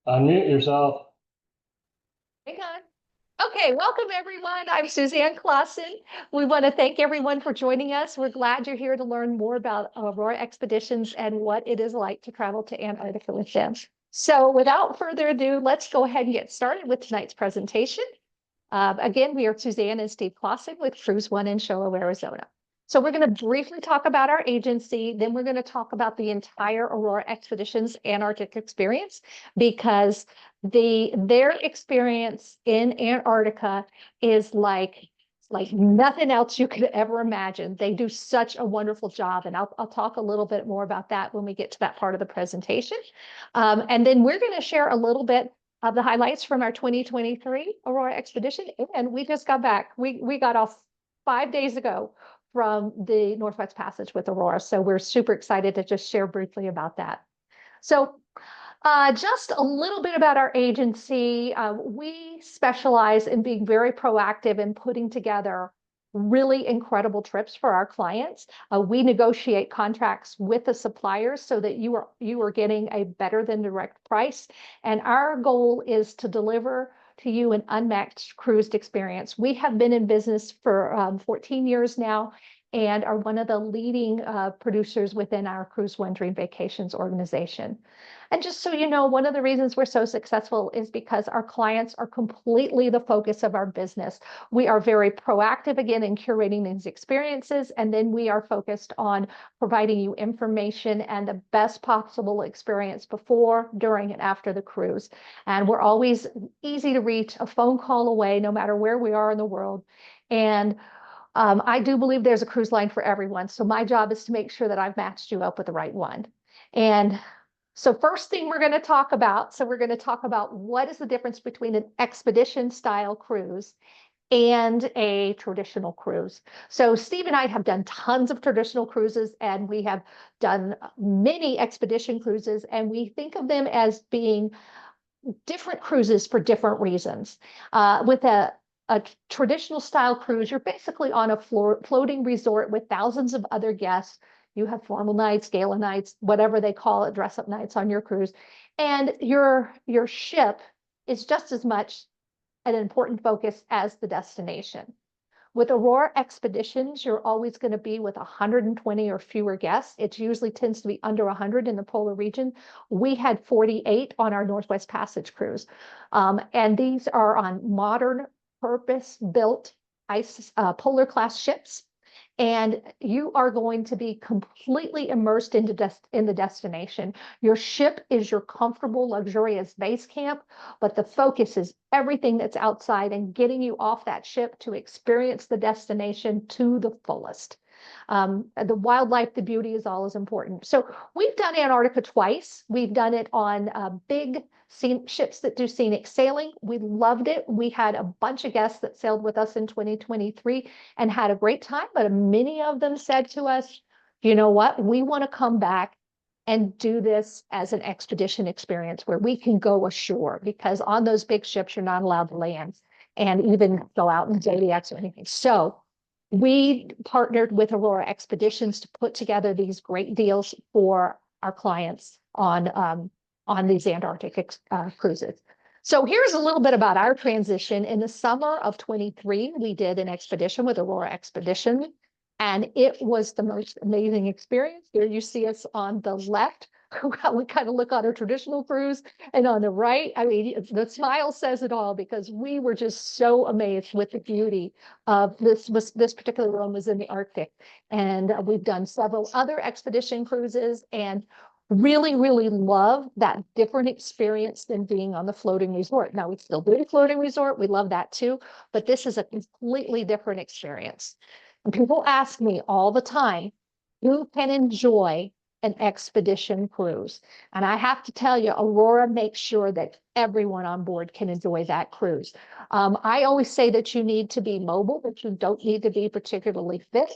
Unmute yourself. Hang on. Okay, welcome everyone. I'm Suzanne Clausen. We want to thank everyone for joining us. We're glad you're here to learn more about Aurora Expeditions and what it is like to travel to Antarctica with them. So without further ado, let's go ahead and get started with tonight's presentation. Again, we are Suzanne and Steve Clausen with CruiseOne in Show, Arizona. So we're going to briefly talk about our agency, then we're going to talk about the entire Aurora Expeditions Antarctic experience, because their experience in Antarctica is like nothing else you could ever imagine. They do such a wonderful job, and I'll talk a little bit more about that when we get to that part of the presentation. And then we're going to share a little bit of the highlights from our 2023 Aurora Expedition. And we just got back. We got off 5 days ago from the Northwest Passage with Aurora. So we're super excited to just share briefly about that. So just a little bit about our agency. We specialize in being very proactive in putting together really incredible trips for our clients. We negotiate contracts with the suppliers so that you are getting a better than direct price. And our goal is to deliver to you an unmatched cruise experience. We have been in business for 14 years now and are one of the leading producers within our CruiseOne Dream Vacations organization. And just so you know, one of the reasons we're so successful is because our clients are completely the focus of our business. We are very proactive again in curating these experiences, and then we are focused on providing you information and the best possible experience before, during, and after the cruise. And we're always easy to reach, a phone call away, no matter where we are in the world. And I do believe there's a cruise line for everyone. So my job is to make sure that I've matched you up with the right one. And so first thing we're going to talk about, so we're going to talk about what is the difference between an expedition style cruise and a traditional cruise. So Steve and I have done tons of traditional cruises, and we have done many expedition cruises, and we think of them as being different cruises for different reasons. With a traditional style cruise, you're basically on a floating resort with thousands of other guests. You have formal nights, gala nights, whatever they call it, dress up nights on your cruise. And your ship is just as much an important focus as the destination. With Aurora Expeditions, you're always going to be with 120 or fewer guests. It usually tends to be under 100 in the polar region. We had 48 on our Northwest Passage cruise. And these are on modern, purpose-built polar class ships. And you are going to be completely immersed in the destination. Your ship is your comfortable, luxurious base camp, but the focus is everything that's outside and getting you off that ship to experience the destination to the fullest. The wildlife, the beauty is all as important. So we've done Antarctica twice. We've done it on big ships that do scenic sailing. We loved it. We had a bunch of guests that sailed with us in 2023 and had a great time, but many of them said to us, you know what, we want to come back and do this as an expedition experience where we can go ashore, because on those big ships, you're not allowed to land and even go out in the zodiacs or anything. So we partnered with Aurora Expeditions to put together these great deals for our clients on these Antarctic cruises. So here's a little bit about our transition. In the summer of 23, we did an expedition with Aurora Expedition, and it was the most amazing experience. Here you see us on the left. We kind of look on a traditional cruise, and on the right, I mean, the smile says it all, because we were just so amazed with the beauty of this. This particular one was in the Arctic, and we've done several other expedition cruises, and really, really love that different experience than being on the floating resort. Now, we still do the floating resort. We love that too, but this is a completely different experience. And people ask me all the time, who can enjoy an expedition cruise? And I have to tell you, Aurora makes sure that everyone on board can enjoy that cruise. I always say that you need to be mobile, but you don't need to be particularly fit.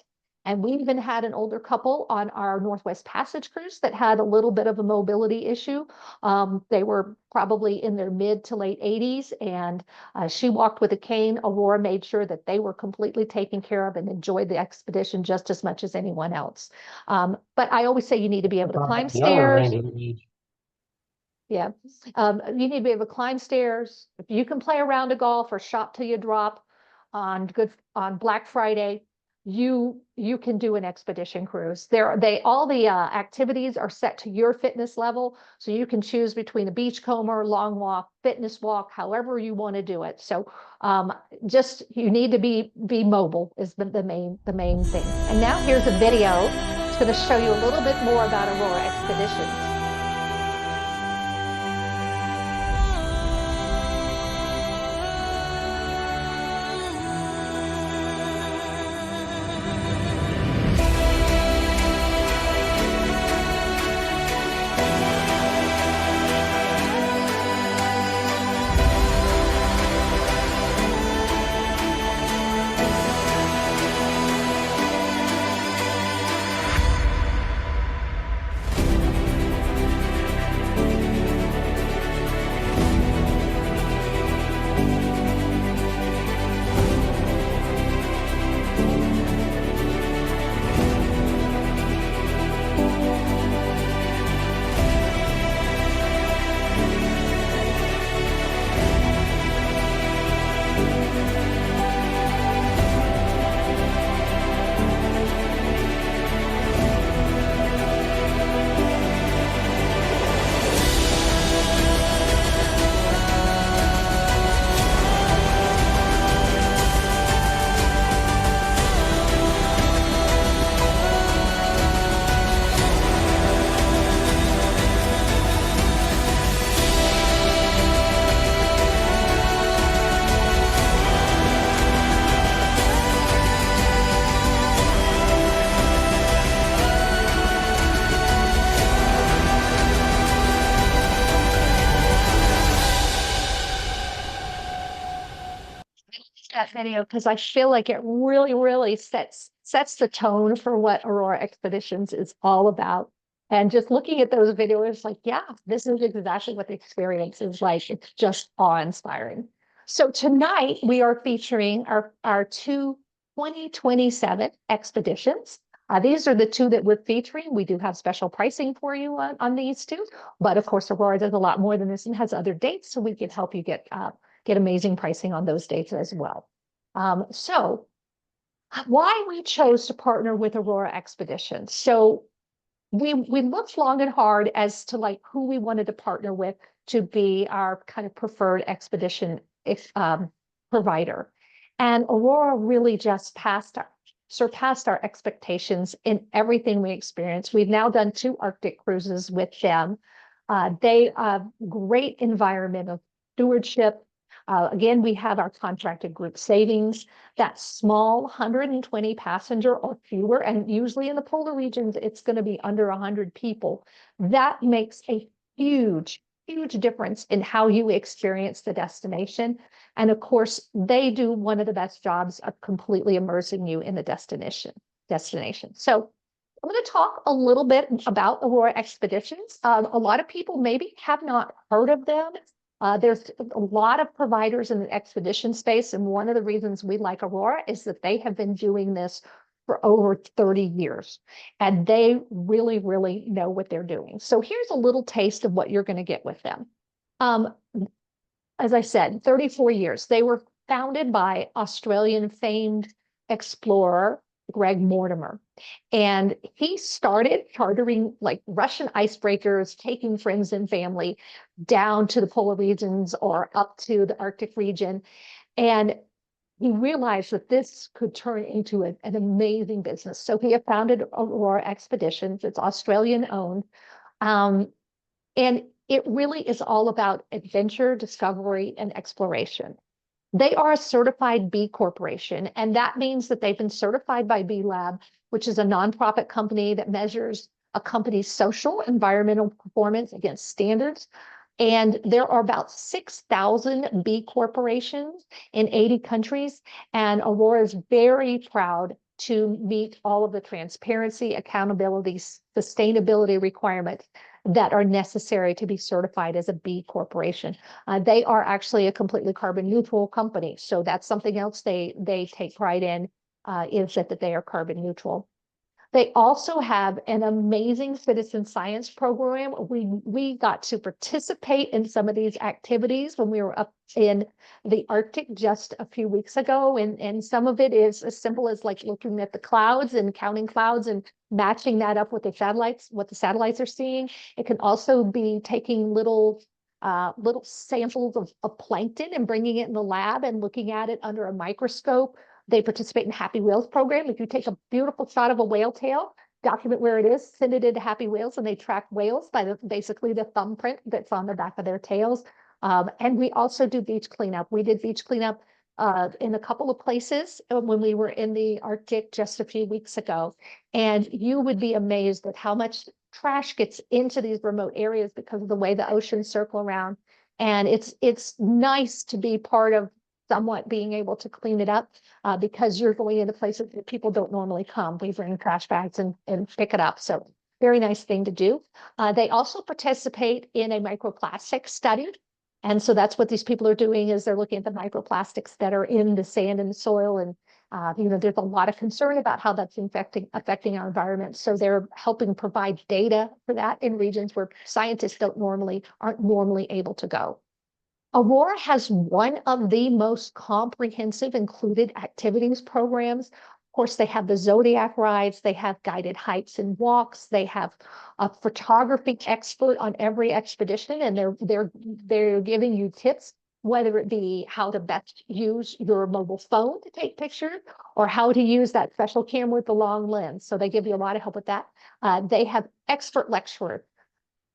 And we even had an older couple on our Northwest Passage cruise that had a little bit of a mobility issue. They were probably in their mid to late 80s, and she walked with a cane. Aurora made sure that they were completely taken care of and enjoyed the expedition just as much as anyone else. But I always say you need to be able to climb Younger stairs. range of age. Yeah. You need to be able to climb stairs. If you can play a round of golf or shop till you drop on Black Friday, you can do an expedition cruise. All the activities are set to your fitness level, so you can choose between a beachcomber, long walk, fitness walk, however you want to do it. So just you need to be mobile is the main thing. And now here's a video. It's going to show you a little bit more about Aurora Expeditions. That video because I feel like it really sets the tone for what Aurora Expeditions is all about. And just looking at those videos, like, yeah, this is exactly what the experience is like. It's just awe-inspiring. So tonight we are featuring our two 2027 expeditions. These are the two that we're featuring. We do have special pricing for you on these two, but of course, Aurora does a lot more than this and has other dates, so we can help you get amazing pricing on those dates as well. So why we chose to partner with Aurora Expeditions. So we looked long and hard as to like who we wanted to partner with to be our kind of preferred expedition provider. And Aurora really just surpassed our expectations in everything we experienced. We've now done 2 Arctic cruises with them. They have great environmental stewardship. Again, we have our contracted group savings. That small 120 passenger or fewer, and usually in the polar regions, it's going to be under 100 people. That makes a huge difference in how you experience the destination. And of course, they do one of the best jobs of completely immersing you in the destination. So I'm going to talk a little bit about Aurora Expeditions. A lot of people maybe have not heard of them. There's a lot of providers in the expedition space, and one of the reasons we like Aurora is that they have been doing this for over 30 years, and they really know what they're doing. So here's a little taste of what you're going to get with them. As I said, 34 years. They were founded by Australian famed explorer Greg Mortimer. And he started chartering like Russian icebreakers, taking friends and family down to the polar regions or up to the Arctic region. And he realized that this could turn into an amazing business. So he founded Aurora Expeditions. It's Australian owned. And it really is all about adventure, discovery, and exploration. They are a certified B Corporation, and that means that they've been certified by B Lab, which is a nonprofit company that measures a company's social, environmental performance against standards. And there are about 6,000 B corporations in 80 countries, and Aurora is very proud to meet all of the transparency, accountability, sustainability requirements that are necessary to be certified as a B corporation. They are actually a completely carbon neutral company. So that's something else they take pride in, is that they are carbon neutral. They also have an amazing citizen science program. We got to participate in some of these activities when we were up in the Arctic just a few weeks ago. And some of it is as simple as like looking at the clouds and counting clouds and matching that up with the satellites, what the satellites are seeing. It can also be taking little samples of plankton and bringing it in the lab and looking at it under a microscope. They participate in Happy Whales program. If you take a beautiful shot of a whale tail, document where it is, send it into Happy Whales, and they track whales by basically the thumbprint that's on the back of their tails. And we also do beach cleanup. We did beach cleanup in a couple of places when we were in the Arctic just a few weeks ago. And you would be amazed at how much trash gets into these remote areas because of the way the oceans circle around. And it's nice to be part of somewhat being able to clean it up because you're going into places that people don't normally come. We bring trash bags and pick it up. So very nice thing to do. They also participate in a microplastic study. And so that's what these people are doing is they're looking at the microplastics that are in the sand and the soil. And, there's a lot of concern about how that's affecting our environment. So they're helping provide data for that in regions where scientists aren't normally able to go. Aurora has one of the most comprehensive included activities programs. Of course, they have the Zodiac rides, they have guided hikes and walks, they have a photography expert on every expedition, and they're giving you tips, whether it be how to best use your mobile phone to take pictures or how to use that special camera with the long lens. So they give you a lot of help with that. They have expert lecturers.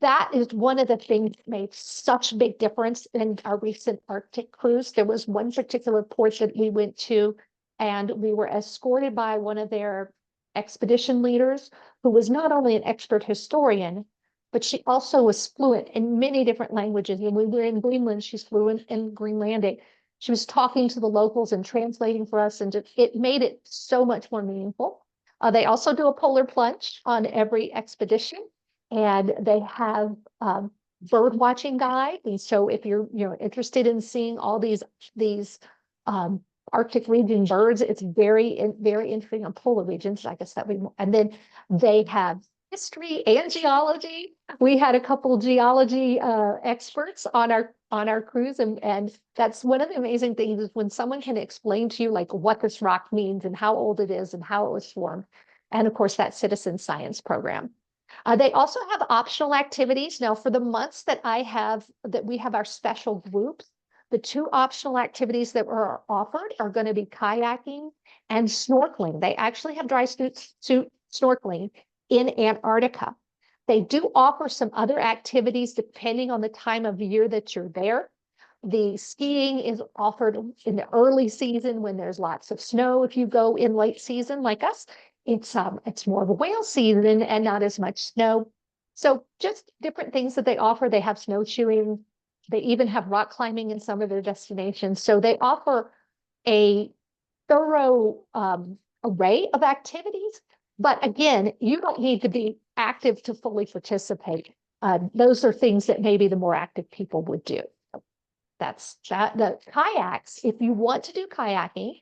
That is one of the things that made such a big difference in our recent Arctic cruise. There was one particular port that we went to, and we were escorted by one of their expedition leaders, who was not only an expert historian, but she also was fluent in many different languages. When we were in Greenland, she's fluent in Greenlandic. She was talking to the locals and translating for us, and it made it so much more meaningful. They also do a polar plunge on every expedition. And they have bird watching guide. And so if you're interested in seeing all these Arctic region birds, it's very interesting on polar regions. I guess and then they have history and geology. We had a couple of geology experts on our cruise, and that's one of the amazing things is when someone can explain to you like what this rock means and how old it is and how it was formed. And of course, that citizen science program. They also have optional activities. Now, for the months that we have our special groups, the two optional activities that were offered are going to be kayaking and snorkeling. They actually have dry suit snorkeling in Antarctica. They do offer some other activities depending on the time of year that you're there. The skiing is offered in the early season when there's lots of snow. If you go in late season like us, it's more of a whale season and not as much snow. So just different things that they offer. They have snowshoeing. They even have rock climbing in some of their destinations. So they offer a thorough array of activities. But again, you don't need to be active to fully participate. Those are things that maybe the more active people would do. That's that. The kayaks, if you want to do kayaking,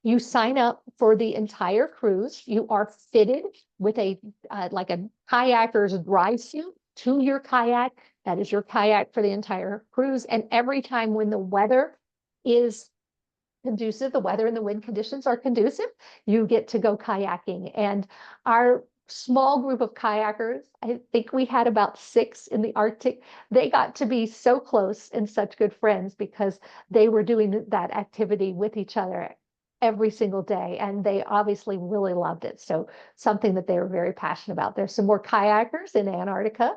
you sign up for the entire cruise. You are fitted with like a kayaker's dry suit to your kayak. That is your kayak for the entire cruise. And every time when the weather is conducive, the weather and the wind conditions are conducive, you get to go kayaking. And our small group of kayakers, I think we had about 6 in the Arctic, they got to be so close and such good friends because they were doing that activity with each other every single day, and they obviously really loved it. So something that they were very passionate about. There's some more kayakers in Antarctica.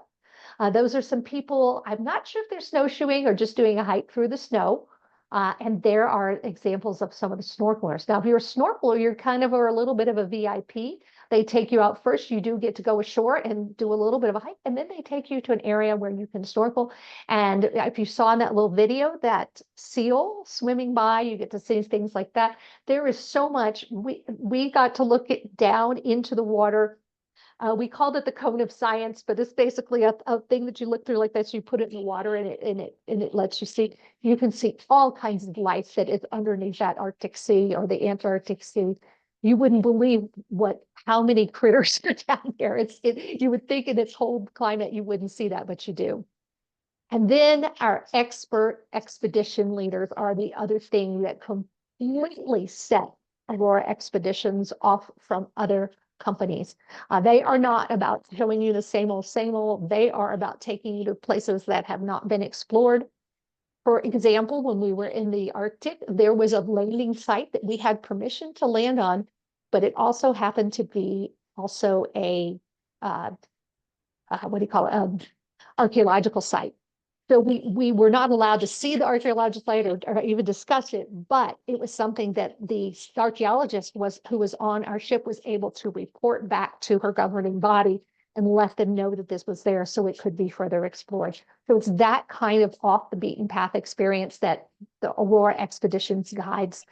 Those are some people, I'm not sure if they're snowshoeing or just doing a hike through the snow. And there are examples of some of the snorkelers. Now, if you're a snorkeler, you're kind of a little bit of a VIP. They take you out first. You do get to go ashore and do a little bit of a hike, and then they take you to an area where you can snorkel. And if you saw in that little video, that seal swimming by, you get to see things like that. There is so much. We got to look down into the water. We called it the cone of science, but it's basically a thing that you look through like this. You put it in the water, and it lets you see. You can see all kinds of life that is underneath that Arctic Sea or the Antarctic Sea. you wouldn't believe how many critters are down there. You would think in its whole climate, you wouldn't see that, but you do. And then our expert expedition leaders are the other thing that completely set Aurora Expeditions off from other companies. They are not about showing you the same old, same old. They are about taking you to places that have not been explored. For example, when we were in the Arctic, there was a landing site that we had permission to land on, but it also happened to be also a, what do you call it, archaeological site. So we were not allowed to see the archaeological site or even discuss it, but it was something that the archaeologist who was on our ship was able to report back to her governing body and let them know that this was there so it could be further explored. So it's that kind of off the beaten path experience that the Aurora Expeditions guides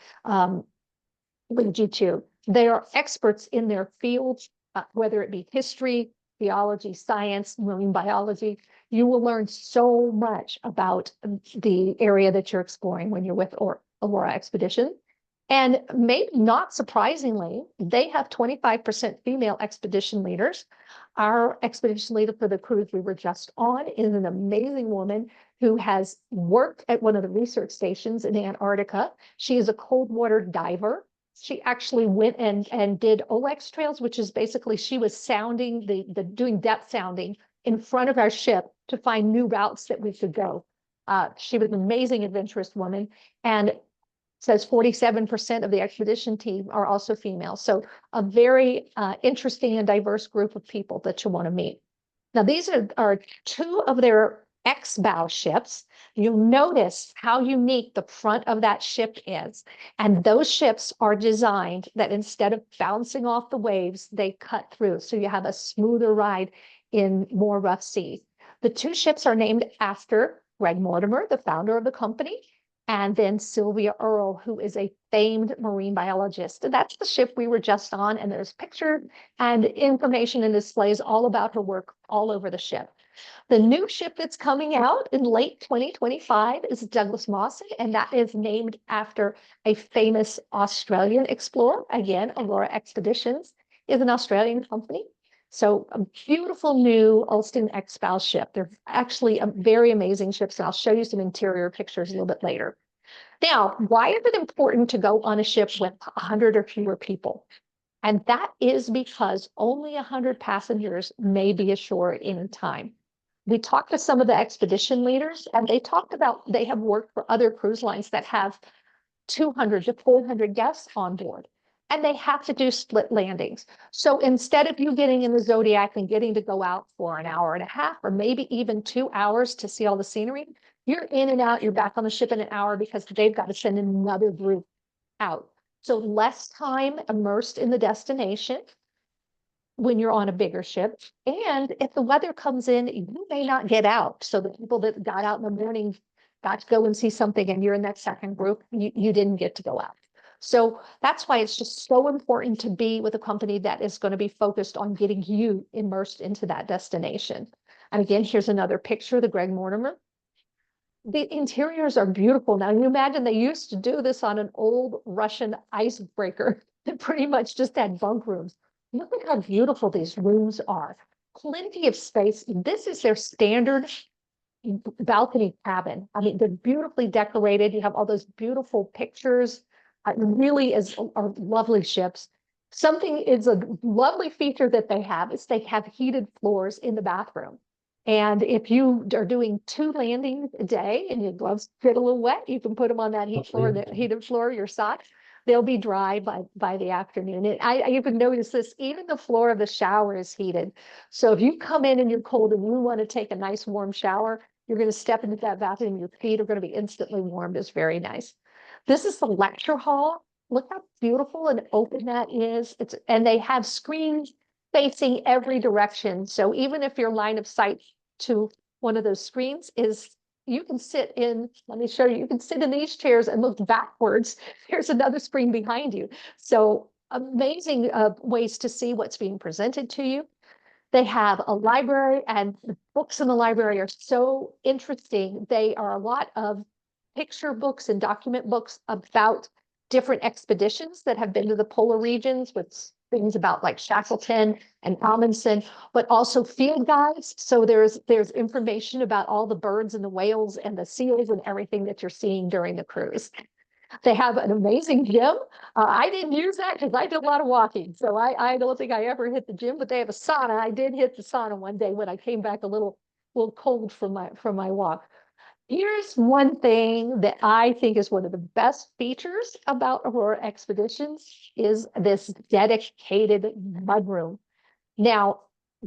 lead you to. They are experts in their fields, whether it be history, theology, science, marine biology. You will learn so much about the area that you're exploring when you're with Aurora Expedition. And maybe not surprisingly, they have 25% female expedition leaders. Our expedition leader for the cruise we were just on is an amazing woman who has worked at one of the research stations in Antarctica. She is a cold water diver. She actually went and did OLEX trails, which is basically she was sounding doing depth sounding in front of our ship to find new routes that we could go. She was an amazing adventurous woman, and says 47% of the expedition team are also female. So a very interesting and diverse group of people that you want to meet. Now, these are two of their ex-bow ships. You'll notice how unique the front of that ship is. And those ships are designed that instead of bouncing off the waves, they cut through. So you have a smoother ride in more rough seas. The two ships are named after Greg Mortimer, the founder of the company, and then Sylvia Earle, who is a famed marine biologist. And that's the ship we were just on, and there's pictures and information and displays all about her work all over the ship. The new ship that's coming out in late 2025 is Douglas Mawson, and that is named after a famous Australian explorer. Again, Aurora Expeditions is an Australian company. So a beautiful new Ulston X-bow ship. They're actually a very amazing ships, and I'll show you some interior pictures a little bit later. Now, why is it important to go on a ship with 100 or fewer people? And that is because only 100 passengers may be ashore at any time. We talked to some of the expedition leaders, and they talked about they have worked for other cruise lines that have 200 to 400 guests on board, and they have to do split landings. So instead of you getting in the Zodiac and getting to go out for an hour and a half, or maybe even 2 hours to see all the scenery, you're in and out, you're back on the ship in an hour because they've got to send another group out. So less time immersed in the destination when you're on a bigger ship. And if the weather comes in, you may not get out. So the people that got out in the morning got to go and see something, and you're in that second group, you didn't get to go out. So that's why it's just so important to be with a company that is going to be focused on getting you immersed into that destination. And again, here's another picture of the Greg Mortimer. The interiors are beautiful. Now, you imagine they used to do this on an old Russian icebreaker that pretty much just had bunk rooms. Look at how beautiful these rooms are. Plenty of space. This is their standard balcony cabin. I mean, they're beautifully decorated. You have all those beautiful pictures. It really are lovely ships. Something is a lovely feature that they have is they have heated floors in the bathroom. And if you are doing 2 landings a day and your gloves get a little wet, you can put them on that heated floor, your socks. They'll be dry by the afternoon. And I even noticed this, even the floor of the shower is heated. So if you come in and you're cold and you want to take a nice warm shower, you're going to step into that bathroom and your feet are going to be instantly warmed. It's very nice. This is the lecture hall. Look how beautiful and open that is. And they have screens facing every direction. So even if your line of sight to one of those screens is, you can sit in, let me show you, you can sit in these chairs and look backwards. There's another screen behind you. So amazing ways to see what's being presented to you. They have a library, and the books in the library are so interesting. They are a lot of picture books and document books about different expeditions that have been to the polar regions with things about like Shackleton and Amundsen, but also field guides. So there's information about all the birds and the whales and the seals and everything that you're seeing during the cruise. They have an amazing gym. I didn't use that because I did a lot of walking. So I don't think I ever hit the gym, but they have a sauna. I did hit the sauna one day when I came back a little cold from my walk. Here's one thing that I think is one of the best features about Aurora Expeditions is this dedicated mudroom. Now,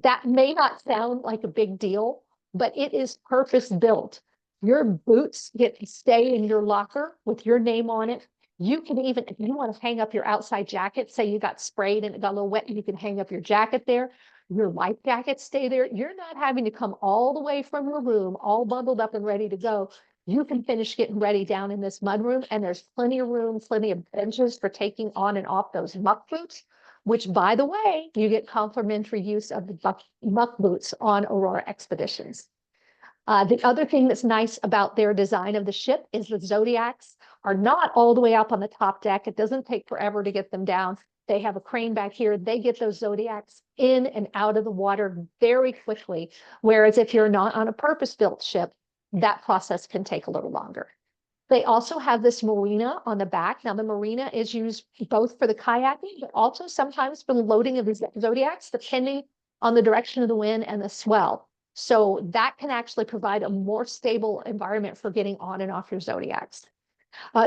that may not sound like a big deal, but it is purpose built. Your boots get to stay in your locker with your name on it. You can even, if you want to hang up your outside jacket, say you got sprayed and it got a little wet, you can hang up your jacket there. Your life jackets stay there. You're not having to come all the way from your room, all bundled up and ready to go. You can finish getting ready down in this mudroom, and there's plenty of room, plenty of benches for taking on and off those muck boots, which, by the way, you get complimentary use of the muck boots on Aurora Expeditions. The other thing that's nice about their design of the ship is the Zodiacs are not all the way up on the top deck. It doesn't take forever to get them down. They have a crane back here. They get those Zodiacs in and out of the water very quickly. Whereas if you're not on a purpose-built ship, that process can take a little longer. They also have this marina on the back. Now, the marina is used both for the kayaking, but also sometimes for the loading of the Zodiacs, depending on the direction of the wind and the swell. So that can actually provide a more stable environment for getting on and off your Zodiacs.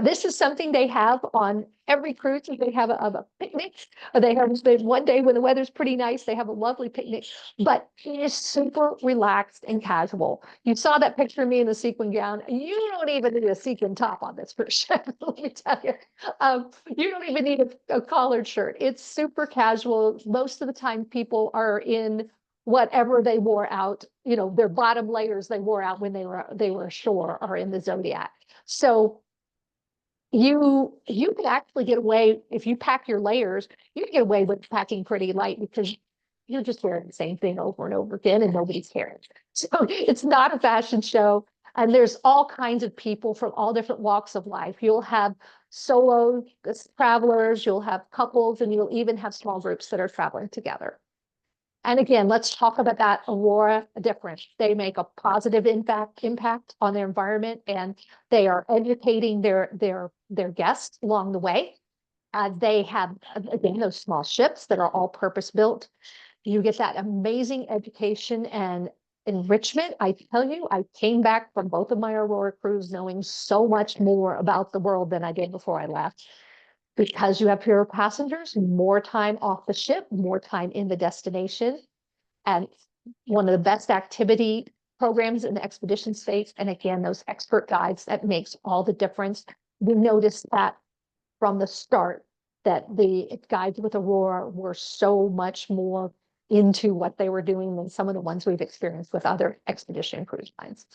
This is something they have on every cruise. They have a picnic. They have one day when the weather's pretty nice, they have a lovely picnic, but it is super relaxed and casual. You saw that picture of me in the sequin gown. You don't even need a sequin top on this cruise ship, let me tell you. You don't even need a collared shirt. It's super casual. Most of the time people are in whatever they wore out, their bottom layers they wore out when they were ashore are in the Zodiac. So you can actually get away if you pack your layers, you can get away with packing pretty light because you're just wearing the same thing over and over again and nobody's caring. So it's not a fashion show. And there's all kinds of people from all different walks of life. You'll have solo travelers, you'll have couples, and you'll even have small groups that are traveling together. And again, let's talk about that Aurora difference. They make a positive impact on their environment, and they are educating their guests along the way. They have, again, those small ships that are all purpose built. You get that amazing education and enrichment. I tell you, I came back from both of my Aurora cruise knowing so much more about the world than I did before I left. Because you have fewer passengers, more time off the ship, more time in the destination, and one of the best activity programs in the expedition space. And again, those expert guides, that makes all the difference. We noticed that from the start that the guides with Aurora were so much more into what they were doing than some of the ones we've experienced with other expedition cruise lines.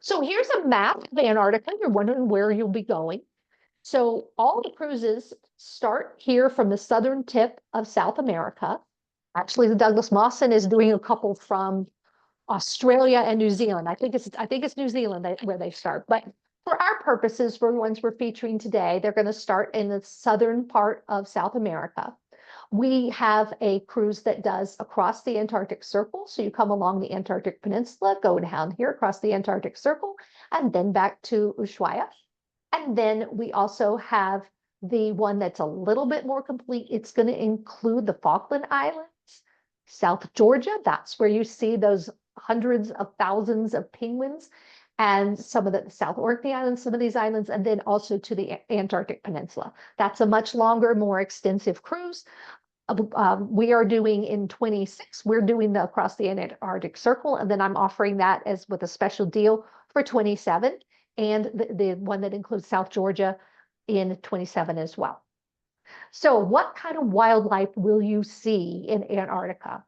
So here's a map of Antarctica. You're wondering where you'll be going. So all the cruises start here from the southern tip of South America. Actually, the Douglas Mawson is doing a couple from Australia and New Zealand. I think it's New Zealand where they start. But for our purposes, for the ones we're featuring today, they're going to start in the southern part of South America. We have a cruise that does across the Antarctic Circle. So you come along the Antarctic Peninsula, go down here across the Antarctic Circle, and then back to Ushuaia. And then we also have the one that's a little bit more complete. It's going to include the Falkland Islands, South Georgia. That's where you see those hundreds of thousands of penguins, and some of the South Orkney Islands, some of these islands, and then also to the Antarctic Peninsula. That's a much longer, more extensive cruise. We are doing in 26, we're doing the across the Antarctic Circle, and then I'm offering that as with a special deal for 27. And the one that includes South Georgia in 27 as well. So what kind of wildlife will you see in Antarctica?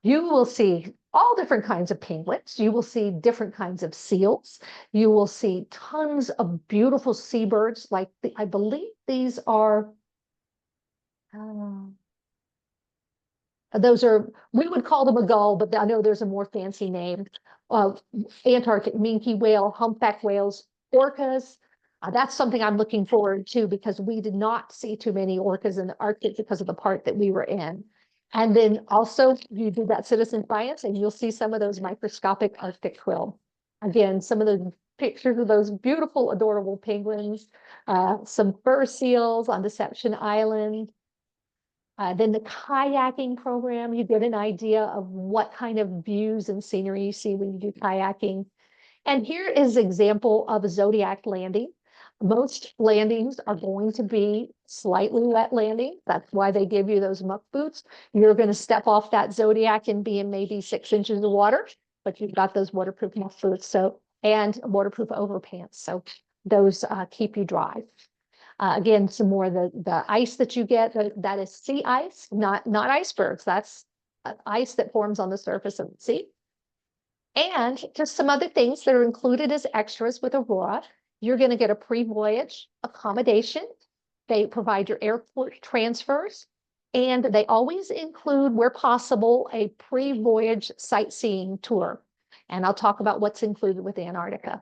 You will see all different kinds of penguins. You will see different kinds of seals. You will see tons of beautiful seabirds. Like I believe these are, those are, we would call them a gull, but I know there's a more fancy name. Antarctic minke whale, humpback whales, orcas. That's something I'm looking forward to because we did not see too many orcas in the Arctic because of the part that we were in. And then also you do that citizen science and you'll see some of those microscopic Arctic krill. Again, some of the pictures of those beautiful, adorable penguins, some fur seals on Deception Island. Then the kayaking program, you get an idea of what kind of views and scenery you see when you do kayaking. And here is an example of a Zodiac landing. Most landings are going to be slightly wet landing. That's why they give you those muck boots. You're going to step off that Zodiac and be in maybe 6 inches of water, but you've got those waterproof muck boots and waterproof overpants. So those keep you dry. Again, some more the ice that you get, that is sea ice, not icebergs. That's ice that forms on the surface of the sea. And just some other things that are included as extras with Aurora. You're going to get a pre-voyage accommodation. They provide your airport transfers, and they always include, where possible, a pre-voyage sightseeing tour. And I'll talk about what's included with Antarctica.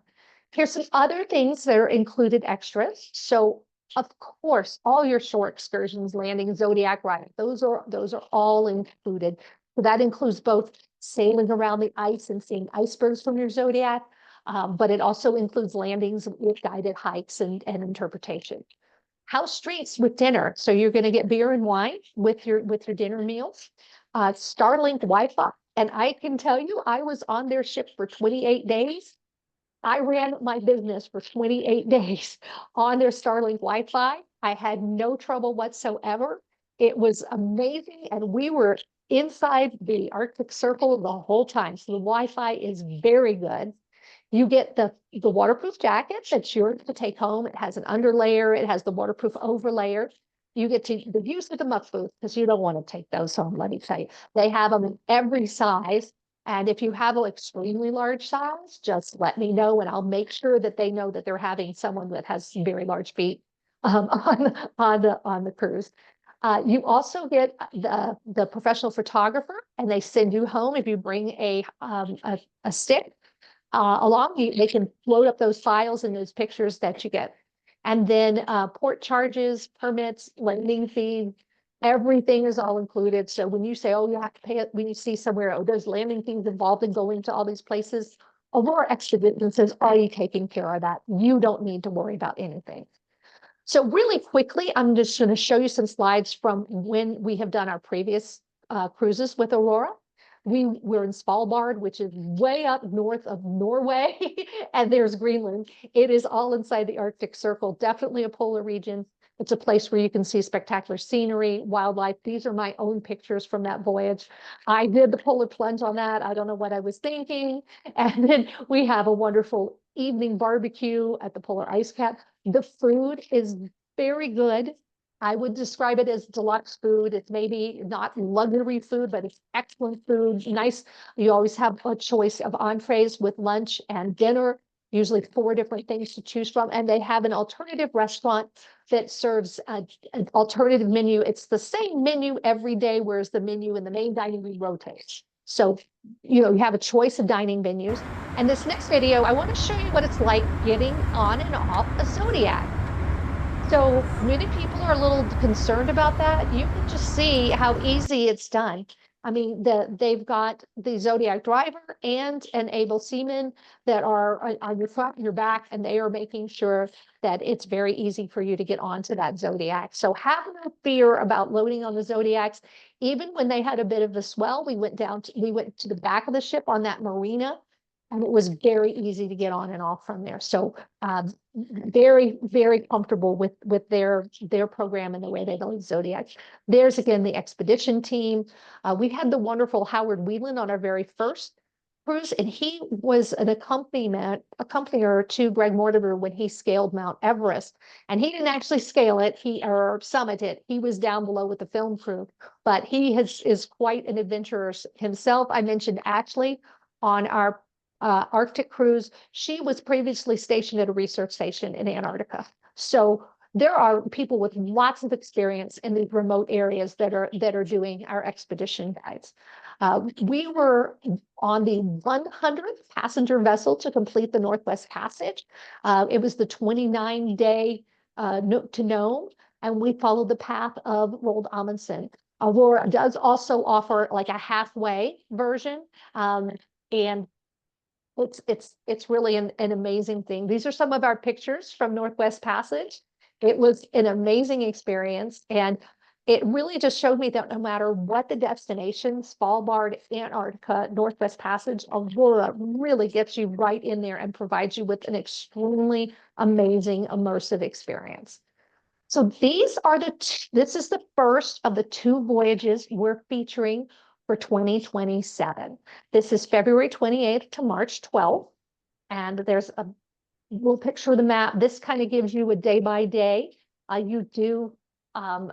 Here's some other things that are included extras. So, of course, all your shore excursions, landing, Zodiac ride, those are all included. So that includes both sailing around the ice and seeing icebergs from your Zodiac, but it also includes landings with guided hikes and interpretation. House treats with dinner. So you're going to get beer and wine with your dinner meals. Starlink Wi-Fi. And I can tell you, I was on their ship for 28 days. I ran my business for 28 days on their Starlink Wi-Fi. I had no trouble whatsoever. It was amazing. And we were inside the Arctic Circle the whole time. So the Wi-Fi is very good. You get the waterproof jacket that's yours to take home. It has an underlayer. It has the waterproof overlayer. You get to the use of the muck boots because you don't want to take those home, let me tell you. They have them in every size. And if you have an extremely large size, just let me know and I'll make sure that they know that they're having someone that has very large feet on the cruise. You also get the professional photographer, and they send you home if you bring a stick along. They can load up those files and those pictures that you get. And then port charges, permits, landing fees, everything is all included. So when you say, oh, you have to pay it, when you see somewhere, oh, there's landing fees involved in going to all these places, Aurora Expeditions is already taking care of that. You don't need to worry about anything. So really quickly, I'm just going to show you some slides from when we have done our previous cruises with Aurora. We're in Svalbard, which is way up north of Norway, and there's Greenland. It is all inside the Arctic Circle, definitely a polar region. It's a place where you can see spectacular scenery, wildlife. These are my own pictures from that voyage. I did the polar plunge on that. I don't know what I was thinking. And then we have a wonderful evening barbecue at the polar ice cap. The food is very good. I would describe it as deluxe food. It's maybe not luxury food, but it's excellent food. Nice. You always have a choice of entrees with lunch and dinner, usually 4 different things to choose from. And they have an alternative restaurant that serves an alternative menu. It's the same menu every day, whereas the menu in the main dining room rotates. So, you have a choice of dining venues. And this next video, I want to show you what it's like getting on and off a Zodiac. So many people are a little concerned about that. You can just see how easy it's done. I mean, they've got the Zodiac driver and an able seaman that are on your front and your back, and they are making sure that it's very easy for you to get onto that Zodiac. So have no fear about loading on the Zodiacs. Even when they had a bit of a swell, we went to the back of the ship on that marina, and it was very easy to get on and off from there. So very, very comfortable with their program and the way they load Zodiacs. There's again the expedition team. We had the wonderful Howard Whelan on our very first cruise, and he was an accompanier to Greg Mortimer when he scaled Mount Everest. And he didn't actually scale it, or summit it. He was down below with the film crew, but he is quite an adventurer himself. I mentioned Ashley on our Arctic cruise. She was previously stationed at a research station in Antarctica. So there are people with lots of experience in these remote areas that are doing our expedition guides. We were on the 100th passenger vessel to complete the Northwest Passage. It was the 29-day to Nome, and we followed the path of Roald Amundsen. Aurora does also offer like a halfway version, and it's really an amazing thing. These are some of our pictures from Northwest Passage. It was an amazing experience, and it really just showed me that no matter what the destination, Svalbard, Antarctica, Northwest Passage, Aurora really gets you right in there and provides you with an extremely amazing, immersive experience. So these are this is the first of the 2 voyages we're featuring for 2027. This is February 28th to March 12th. And there's a little picture of the map. This kind of gives you a day by day. You do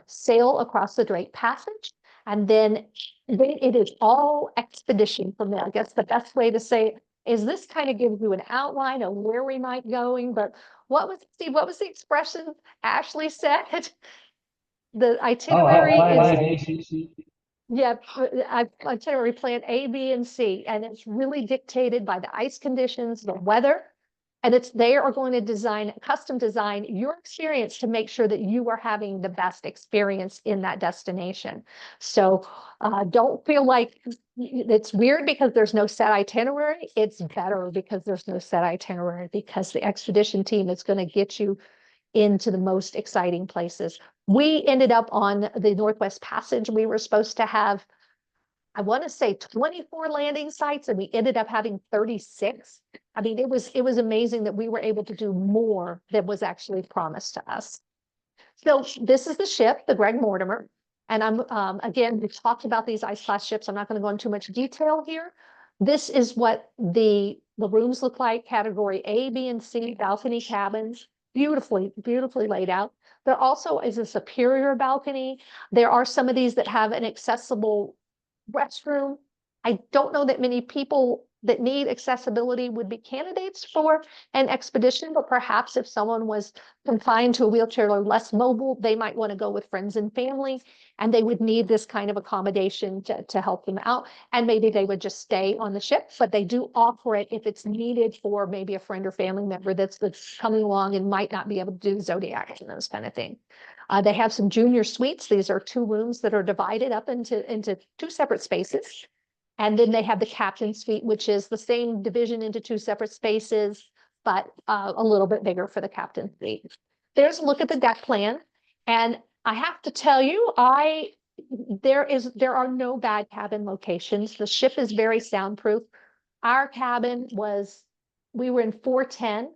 sail across the Drake Passage, and then it is all expedition from there. I guess the best way to say it is this kind of gives you an outline of where we might going. But what was the expression Ashley said? The itinerary is yeah, itinerary plan A, B, and C, and it's really dictated by the ice conditions, the weather, and they are going to custom design your experience to make sure that you are having the best experience in that destination. So don't feel like it's weird because there's no set itinerary. It's better because there's no set itinerary, because the expedition team is going to get you into the most exciting places. We ended up on the Northwest Passage. We were supposed to have, I want to say 24 landing sites, and we ended up having 36. I mean, it was amazing that we were able to do more than was actually promised to us. So this is the ship, the Greg Mortimer. And again, we talked about these ice class ships. I'm not going to go into too much detail here. This is what the rooms look like, category A, B, and C, balcony cabins, beautifully laid out. There also is a superior balcony. There are some of these that have an accessible restroom. I don't know that many people that need accessibility would be candidates for an expedition, but perhaps if someone was confined to a wheelchair or less mobile, they might want to go with friends and family, and they would need this kind of accommodation to help them out. And maybe they would just stay on the ship, but they do offer it if it's needed for maybe a friend or family member that's coming along and might not be able to do Zodiac and those kind of things. They have some junior suites. These are 2 rooms that are divided up into 2 separate spaces. And then they have the captain's suite, which is the same division into 2 separate spaces, but a little bit bigger for the captain's suite. There's a look at the deck plan. And I have to tell you, there are no bad cabin locations. The ship is very soundproof. Our cabin we were in 410,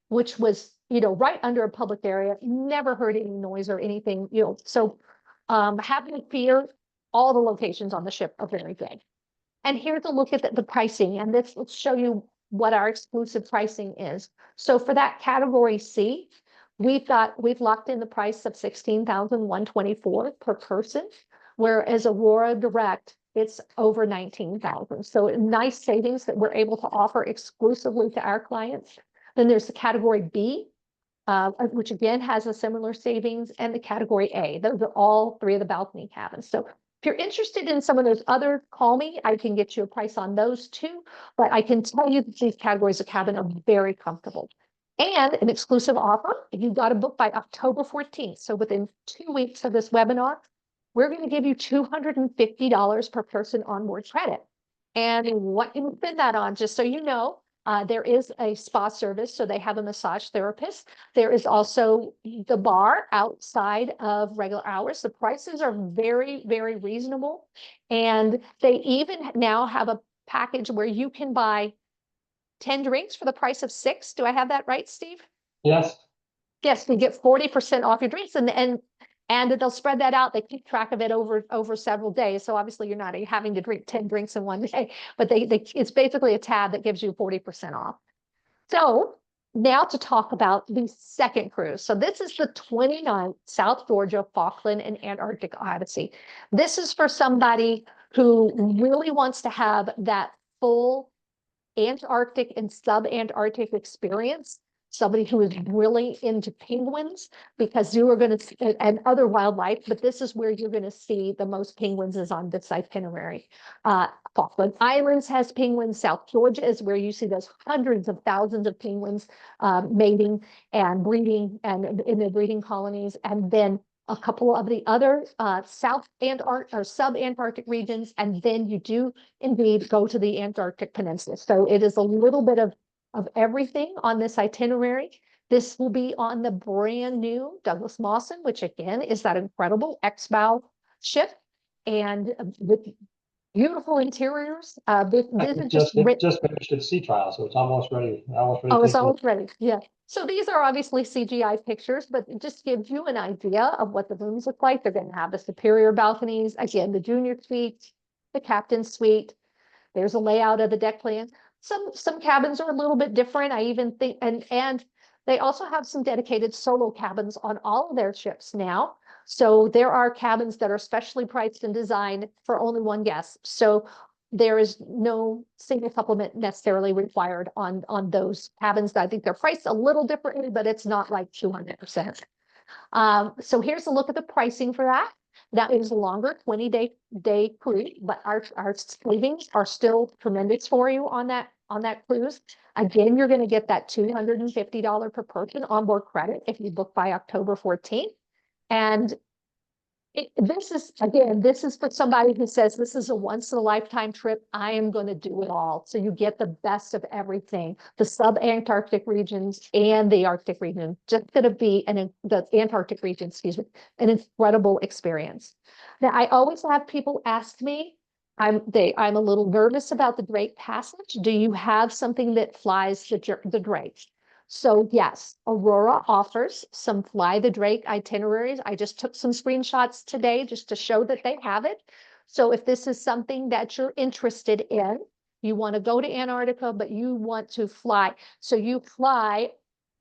which was, right under a public area, never heard any noise or anything, so have no fear. All the locations on the ship are very good. And here's a look at the pricing, and let's show you what our exclusive pricing is. So for that category C, we've locked in the price of $16,124 per person, whereas Aurora Direct, it's over $19,000. So nice savings that we're able to offer exclusively to our clients. Then there's the category B, which again has a similar savings, and the category A. Those are all 3 of the balcony cabins. So if you're interested in some of those other, call me. I can get you a price on those too. But I can tell you that these categories of cabin are very comfortable. And an exclusive offer, if you got a book by October 14th, so within 2 weeks of this webinar, we're going to give you $250 per person onboard credit. And what you spend that on, just so you know, there is a spa service, so they have a massage therapist. There is also the bar outside of regular hours. The prices are very, very reasonable. And they even now have a package where you can buy 10 drinks for the price of 6. Do I have that right, Steve? Yes. Yes, you get 40% off your drinks, and they'll spread that out. They keep track of it over several days. So obviously you're not having to drink 10 drinks in one day, but it's basically a tab that gives you 40% off. So now to talk about the second cruise. So this is the 29th South Georgia, Falkland, and Antarctic Odyssey. This is for somebody who really wants to have that full Antarctic and sub-Antarctic experience. somebody who is really into penguins, because you are going to, and other wildlife, but this is where you're going to see the most penguins is on this itinerary. Falkland Islands has penguins. South Georgia is where you see those hundreds of thousands of penguins mating and breeding and in the breeding colonies. And then a couple of the other South Antarctic or sub-Antarctic regions. And then you do indeed go to the Antarctic Peninsula. So it is a little bit of everything on this itinerary. This will be on the brand new Douglas Mawson, which again is that incredible X-bow ship, and with beautiful interiors. This is just it just finished its sea trial, so it's almost ready. Almost ready. Oh, it's almost ready. Yeah. So these are obviously CGI pictures, but it just gives you an idea of what the rooms look like. They're going to have the superior balconies, again, the junior suite, the captain's suite. There's a layout of the deck plan. Some cabins are a little bit different. I even think, and they also have some dedicated solo cabins on all of their ships now. So there are cabins that are specially priced and designed for only one guest. So there is no single supplement necessarily required on those cabins. I think they're priced a little differently, but it's not like 200%. So here's a look at the pricing for that. That is a longer 20-day cruise, but our savings are still tremendous for you on that cruise. Again, you're going to get that $250 per person onboard credit if you book by October 14th. And this is for somebody who says this is a once in a lifetime trip. I am going to do it all. So you get the best of everything, the sub-Antarctic regions and the Arctic region. Just going to be the Antarctic region, excuse me, an incredible experience. Now, I always have people ask me, I'm a little nervous about the Drake Passage. Do you have something that flies the Drake? So yes, Aurora offers some fly the Drake itineraries. I just took some screenshots today just to show that they have it. So if this is something that you're interested in, you want to go to Antarctica, but you want to fly. So you fly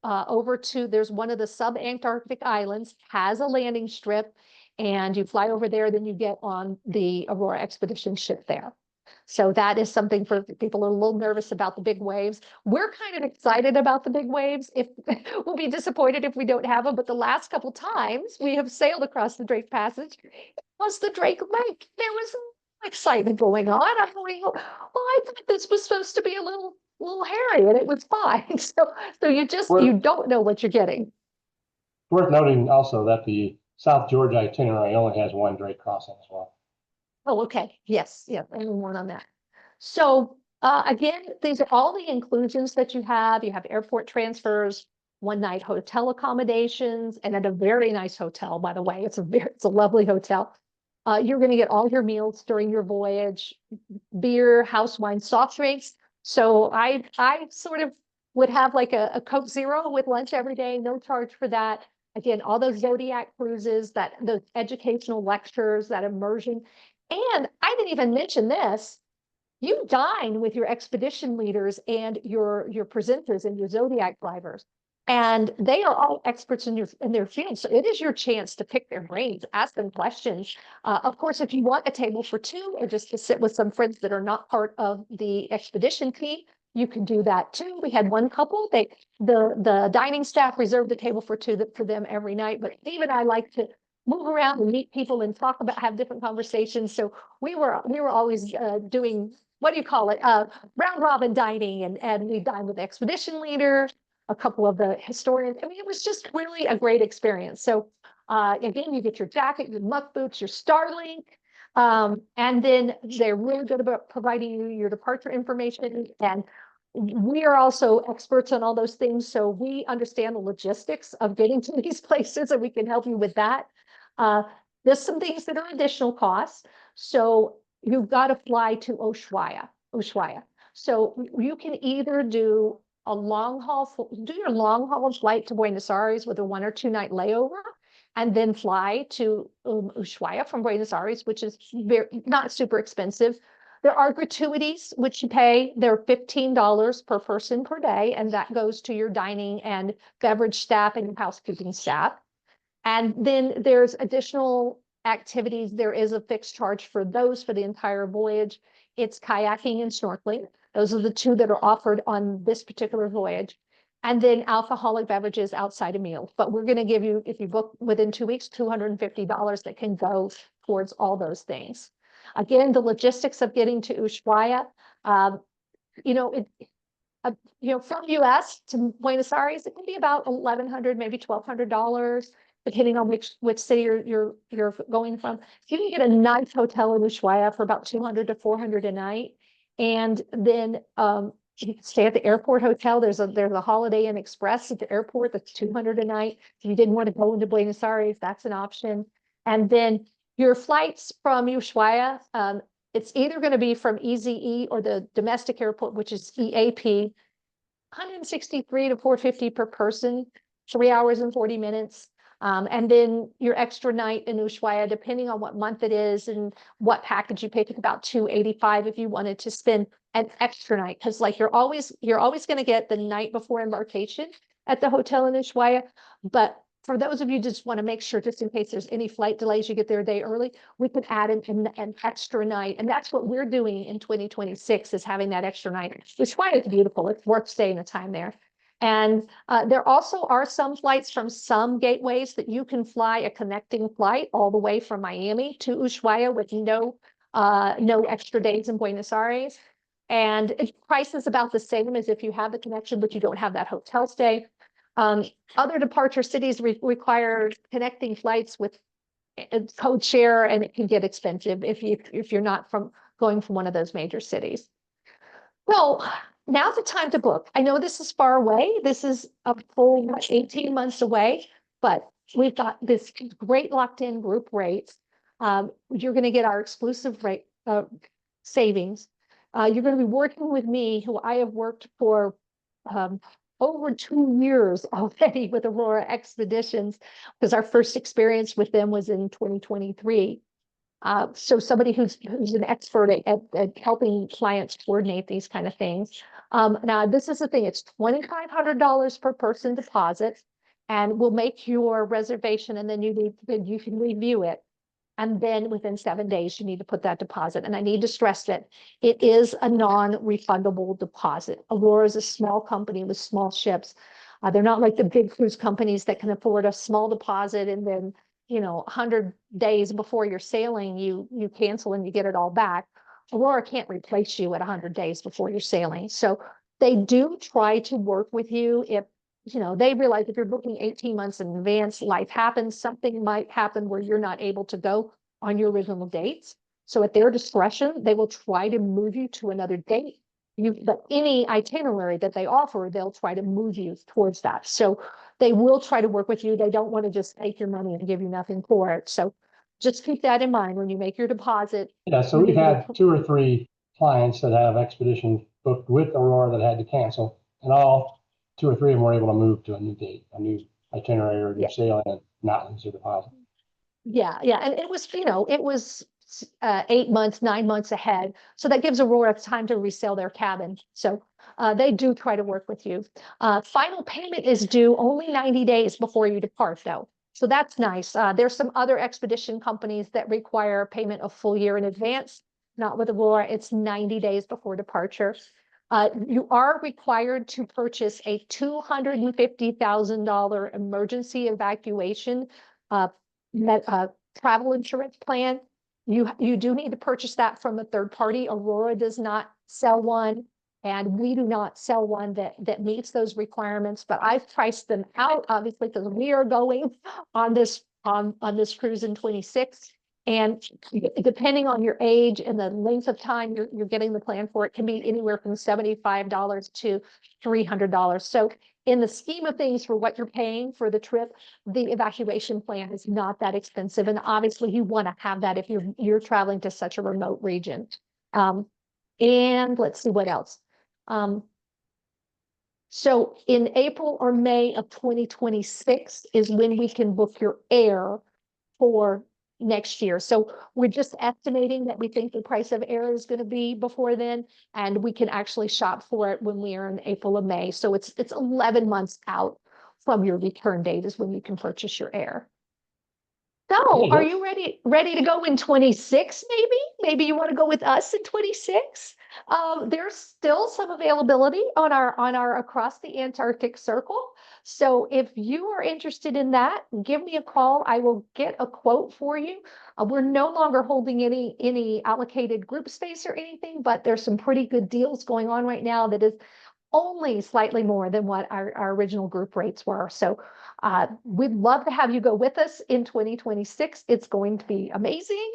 over to, there's one of the sub-Antarctic islands, has a landing strip, and you fly over there, then you get on the Aurora Expedition ship there. So that is something for people who are a little nervous about the big waves. We're kind of excited about the big waves. If we'll be disappointed if we don't have them, but the last couple times we have sailed across the Drake Passage, it was the Drake Lake. There was excitement going on. I'm going, well, I thought this was supposed to be a little hairy, and it was fine. So you don't know what you're getting. Worth noting also that the South Georgia itinerary only has one Drake crossing as well. Oh, okay. Yes. Yeah. Only one on that. So again, these are all the inclusions that you have. You have airport transfers, one-night hotel accommodations, and at a very nice hotel, by the way. It's a lovely hotel. You're going to get all your meals during your voyage, beer, house wine, soft drinks. So I sort of would have like a Coke Zero with lunch every day, no charge for that. Again, all those Zodiac cruises, those educational lectures, that immersion. And I didn't even mention this. You dine with your expedition leaders and your presenters and your Zodiac drivers, and they are all experts in their field. So it is your chance to pick their brains, ask them questions. Of course, if you want a table for two or just to sit with some friends that are not part of the expedition team, you can do that too. We had one couple. The dining staff reserved a table for two for them every night. But Steve and I like to move around and meet people and have different conversations. So we were always doing, what do you call it? Round robin dining, and we dined with the expedition leader, a couple of the historians. I mean, it was just really a great experience. So again, you get your jacket, your muck boots, your Starlink, and then they're really good about providing you your departure information. And we are also experts on all those things. So we understand the logistics of getting to these places, and we can help you with that. There's some things that are additional costs. So you've got to fly to Ushuaia. So you can either do your long haul flight to Buenos Aires with a 1 or 2 night layover, and then fly to Ushuaia from Buenos Aires, which is not super expensive. There are gratuities, which you pay. They're $15 per person per day, and that goes to your dining and beverage staff and your housekeeping staff. And then there's additional activities. There is a fixed charge for those for the entire voyage. It's kayaking and snorkeling. Those are the two that are offered on this particular voyage. and then alcoholic beverages outside of meals. But we're going to give you, if you book within 2 weeks, $250 that can go towards all those things. Again, the logistics of getting to Ushuaia, you know, from US to Buenos Aires, it can be about $1,100, maybe $1,200, depending on which city you're going from. You can get a nice hotel in Ushuaia for about $200 to $400 a night, and then you can stay at the airport hotel. There's a Holiday Inn Express at the airport that's $200 a night. If you didn't want to go into Buenos Aires, that's an option. And then your flights from Ushuaia, it's either going to be from EZE or the domestic airport, which is EAP, 163 to 450 per person, 3 hours and 40 minutes. And then your extra night in Ushuaia, depending on what month it is and what package you pay, took about $285 if you wanted to spend an extra night. Because like you're always going to get the night before embarkation at the hotel in Ushuaia. But for those of you just want to make sure, just in case there's any flight delays, you get there a day early, we could add an extra night. And that's what we're doing in 2026, is having that extra night. Ushuaia is beautiful. It's worth staying the time there. And there also are some flights from some gateways that you can fly a connecting flight all the way from Miami to Ushuaia with no extra days in Buenos Aires. And price is about the same as if you have the connection, but you don't have that hotel stay. Other departure cities require connecting flights with code share, and it can get expensive if you're not going from one of those major cities. Well, now's the time to book. I know this is far away. This is a full 18 months away, but we've got this great locked-in group rates. You're going to get our exclusive rate savings. You're going to be working with me, who I have worked for over 2 years already with Aurora Expeditions, because our first experience with them was in 2023. So somebody who's an expert at helping clients coordinate these kind of things. Now, this is the thing, it's $2,500 per person deposit, and we'll make your reservation, and then you can review it. And then within 7 days, you need to put that deposit. And I need to stress that it is a non-refundable deposit. Aurora is a small company with small ships. They're not like the big cruise companies that can afford a small deposit, and then 100 days before you're sailing, you cancel and you get it all back. Aurora can't replace you at 100 days before you're sailing. So they do try to work with you if they realize if you're booking 18 months in advance, life happens, something might happen where you're not able to go on your original dates. So at their discretion, they will try to move you to another date. But any itinerary that they offer, they'll try to move you towards that. So they will try to work with you. They don't want to just take your money and give you nothing for it. So just keep that in mind when you make your deposit. Yeah, so we've had 2 or 3 clients that have expeditions booked with Aurora that had to cancel, and all 2 or 3 of them were able to move to a new date, a new itinerary or new sailing, and not lose their deposit. Yeah. And it was 8 months, 9 months ahead. So that gives Aurora time to resell their cabin. So they do try to work with you. Final payment is due only 90 days before you depart, though. So that's nice. There's some other expedition companies that require payment a full year in advance. Not with Aurora, it's 90 days before departure. You are required to purchase a $250,000 emergency evacuation travel insurance plan. You do need to purchase that from a third party. Aurora does not sell one, and we do not sell one that meets those requirements. But I've priced them out, obviously, because we are going on this cruise in 26. And depending on your age and the length of time you're getting the plan for, it can be anywhere from $75 to $300. So in the scheme of things, for what you're paying for the trip, the evacuation plan is not that expensive. And obviously you want to have that if you're traveling to such a remote region. And let's see what else. So in April or May of 2026 is when we can book your air for next year. So we're just estimating that we think the price of air is going to be before then, and we can actually shop for it when we are in April or May. So it's 11 months out from your return date is when you can purchase your air. So are you ready to go in 26? Maybe you want to go with us in 26? There's still some availability on our across the Antarctic Circle. So if you are interested in that, give me a call. I will get a quote for you. We're no longer holding any allocated group space or anything, but there's some pretty good deals going on right now that is only slightly more than what our original group rates were. So we'd love to have you go with us in 2026. It's going to be amazing.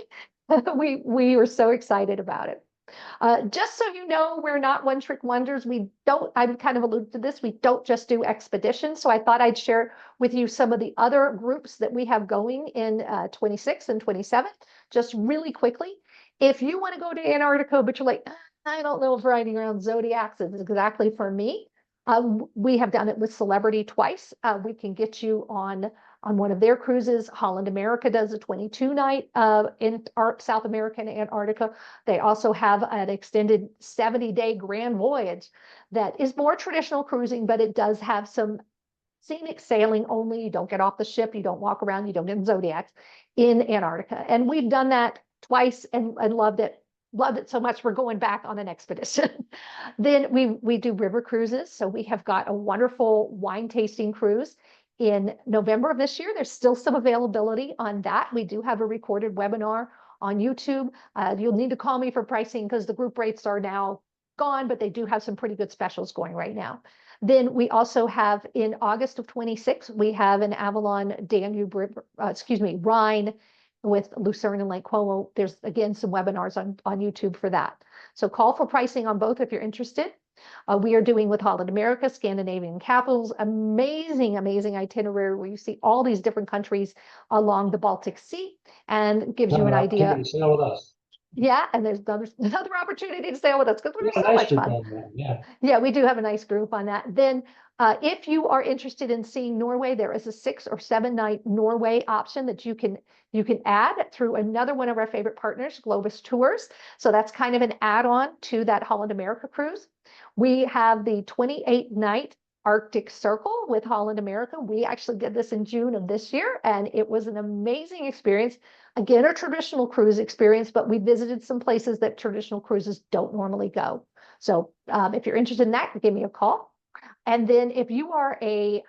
We are so excited about it. Just so you know, we're not one-trick wonders. We don't, I'm kind of alluded to this, we don't just do expeditions. So I thought I'd share with you some of the other groups that we have going in 26 and 27, just really quickly. If you want to go to Antarctica, but you're like, I don't know if riding around zodiacs is exactly for me. We have done it with Celebrity twice. We can get you on one of their cruises. Holland America does a 22-night in South America and Antarctica. They also have an extended 70-day grand voyage that is more traditional cruising, but it does have some scenic sailing only. You don't get off the ship, you don't walk around, you don't get in zodiacs in Antarctica. And we've done that twice and loved it. Loved it so much, we're going back on an expedition. Then we do river cruises. So we have got a wonderful wine tasting cruise in November of this year. There's still some availability on that. We do have a recorded webinar on YouTube. You'll need to call me for pricing because the group rates are now gone, but they do have some pretty good specials going right now. Then we also have in August of 26, we have an Avalon Danube River, Rhine with Lucerne and Lake Como. There's again some webinars on YouTube for that. So call for pricing on both if you're interested. We are doing with Holland America, Scandinavian capitals, amazing itinerary where you see all these different countries along the Baltic Sea and gives you an idea. Sail with us. Yeah, and there's another opportunity to sail with us because we're so nice much fun. Yeah, we do have a nice group on that. Then if you are interested in seeing Norway, there is a 6 or 7 night Norway option that you can add through another one of our favorite partners, Globus Tours. So that's kind of an add-on to that Holland America cruise. We have the 28-night Arctic Circle with Holland America. We actually did this in June of this year, and it was an amazing experience. Again, a traditional cruise experience, but we visited some places that traditional cruises don't normally go. So if you're interested in that, give me a call. And then if you are a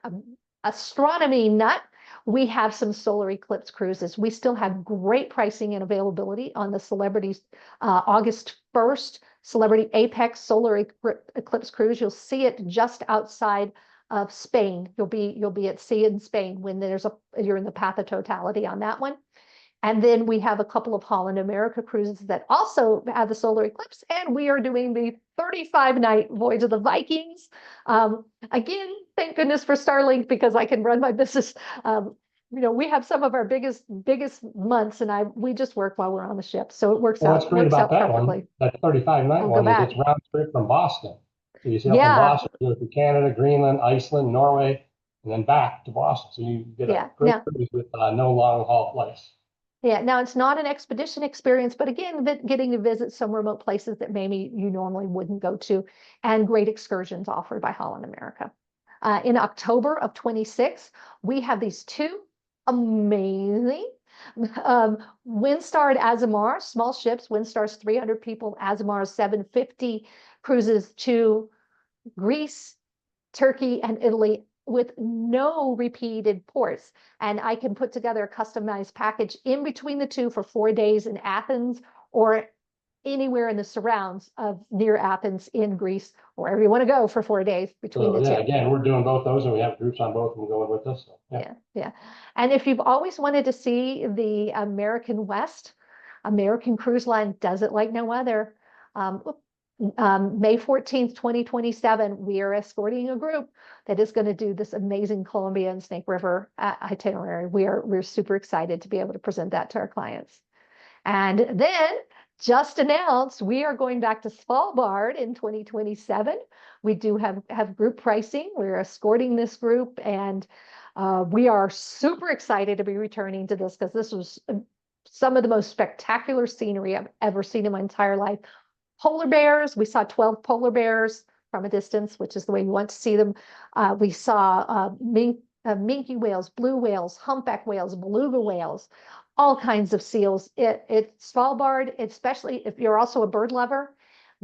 astronomy nut, we have some solar eclipse cruises. We still have great pricing and availability on the Celebrities August 1st Celebrity Apex Solar Eclipse Cruise. You'll see it just outside of Spain. You'll be at sea in Spain when you're in the path of totality on that one. And then we have a couple of Holland America cruises that also have the solar eclipse, and we are doing the 35-night Voyage of the Vikings. Again, thank goodness for Starlink because I can run my business. We have some of our biggest months, and we just work while we're on the ship, so it works out. What's great about that perfectly. One, that 35-night one, is it's round trip from Boston. So you sail from Boston, go to Canada, Greenland, Iceland, Norway, and then back to Boston. So you get a great cruise with no long haul flights. Yeah, now it's not an expedition experience, but again, getting to visit some remote places that maybe you normally wouldn't go to, and great excursions offered by Holland America. In October of 26, we have these two amazing Windstar at Azamar, small ships. Windstar's 300 people, Azamar's 750 cruises to Greece, Turkey, and Italy, with no repeated ports. And I can put together a customized package in between the two for 4 days in Athens or anywhere in the surrounds of near Athens in Greece, wherever you want to go for 4 days between the two. Again, we're doing both those, and we have groups on both of them going with us. So, yeah. And if you've always wanted to see the American West, American Cruise Line does it like no other. May 14th, 2027, we are escorting a group that is going to do this amazing Columbia and Snake River itinerary. We're super excited to be able to present that to our clients. And then just announced, we are going back to Svalbard in 2027. We do have group pricing. We're escorting this group, and we are super excited to be returning to this because this was some of the most spectacular scenery I've ever seen in my entire life. Polar bears, we saw 12 polar bears from a distance, which is the way you want to see them. We saw minke whales, blue whales, humpback whales, beluga whales, all kinds of seals. It's Svalbard, especially if you're also a bird lover,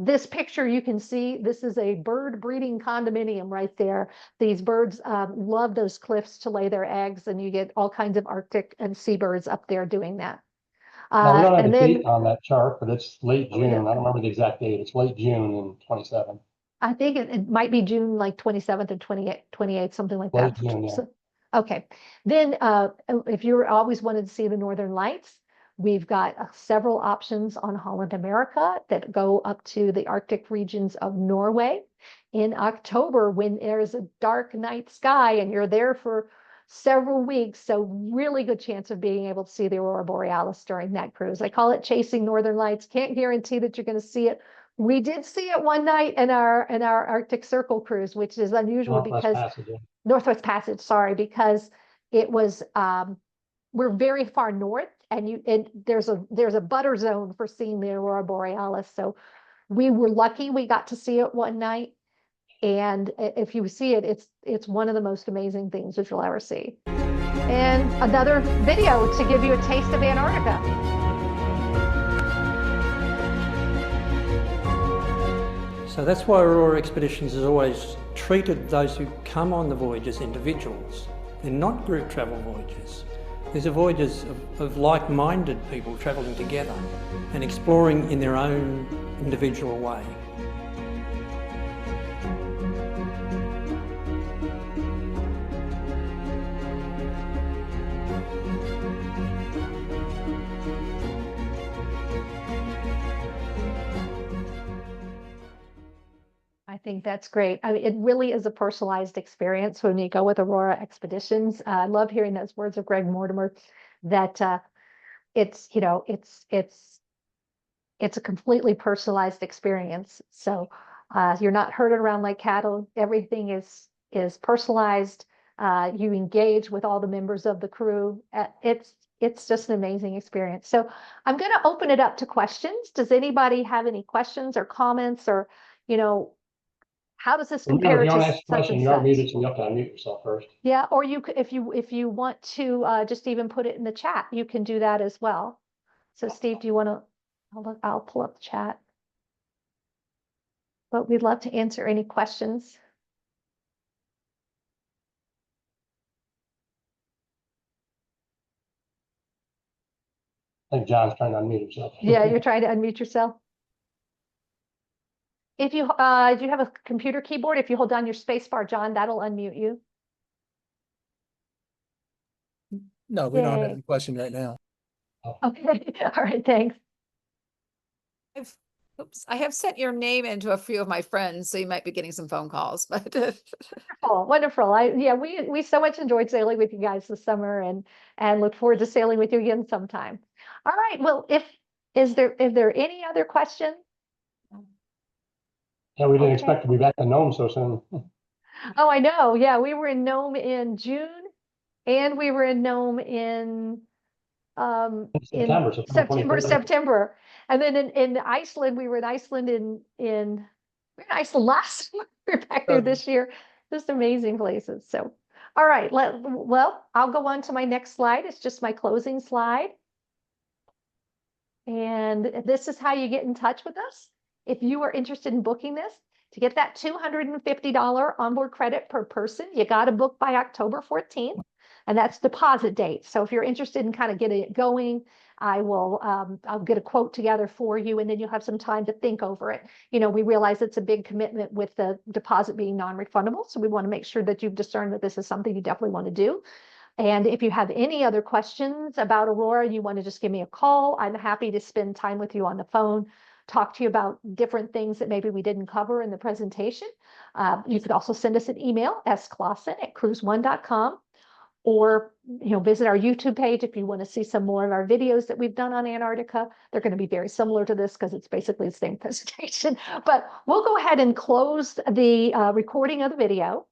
this picture you can see, this is a bird breeding condominium right there. These birds love those cliffs to lay their eggs, and you get all kinds of Arctic and seabirds up there doing that. Now, we don't have And the then date on that chart, but it's late Oh, June. yeah. I don't remember the exact date. It's late June in 27. I think it might be June like 27th or 28th, something like Late that. June, yeah. So, okay. Then if you always wanted to see the Northern Lights, we've got several options on Holland America that go up to the Arctic regions of Norway in October when there's a dark night sky and you're there for several weeks. So really good chance of being able to see the Aurora Borealis during that cruise. I call it chasing Northern Lights. Can't guarantee that you're going to see it. We did see it one night in our Arctic Circle cruise, which is unusual Northwest because Passage. Yeah. Northwest Passage, sorry, because it was we're very far north, and there's a butter zone for seeing the Aurora Borealis. So we were lucky we got to see it one night. And if you see it, it's one of the most amazing things that you'll ever see. And another video to give you a taste of Antarctica. So that's why Aurora Expeditions has always treated those who come on the voyage as individuals. They're not group travel voyages. These are voyages of like-minded people travelling together and exploring in their own individual way. I think that's great. I mean, it really is a personalized experience when you go with Aurora Expeditions. I love hearing those words of Greg Mortimer that it's a completely personalized experience. So you're not herded around like cattle. Everything is personalized. You engage with all the members of the crew. It's just an amazing experience. So I'm going to open it up to questions. Does anybody have any questions or comments, or how does this Remember, compare if you to want to ask a such question, and you are such? muted, so you have to unmute yourself first. Yeah, or you could, if you want to just even put it in the chat, you can do that as well. So Steve, do you want to? I'll pull up the chat. But we'd love to answer any questions. I think John's trying to unmute himself. Yeah, you're trying to unmute yourself. If you do you have a computer keyboard? If you hold down your space bar, John, that'll unmute you. No, we don't have Yay. any question right now. Okay, all right, thanks. I have sent your name into a few of my friends, so you might be getting some phone calls, but Wonderful, wonderful. We so much enjoyed sailing with you guys this summer, and look forward to sailing with you again sometime. All right, well, is there any other question? Yeah, we didn't Okay. expect to be back in Nome so soon. Oh, I know. Yeah, we were in Nome in June, and we were in Nome in September. September. And then in Iceland, we were in Iceland we were in Iceland last summer. We were back there this year. Just amazing places. So, all right, well, I'll go on to my next slide. It's just my closing slide. And this is how you get in touch with us. If you are interested in booking this, to get that $250 onboard credit per person, you got to book by October 14th. And that's deposit date. So if you're interested in kind of getting it going, I'll get a quote together for you, and then you'll have some time to think over it. We realize it's a big commitment with the deposit being non-refundable. So we want to make sure that you've discerned that this is something you definitely want to do. And if you have any other questions about Aurora, you want to just give me a call. I'm happy to spend time with you on the phone, talk to you about different things that maybe we didn't cover in the presentation. You could also send us an email, sclausen@cruiseone.com, or visit our YouTube page if you want to see some more of our videos that we've done on Antarctica. They're going to be very similar to this because it's basically the same presentation. But we'll go ahead and close the recording of the video.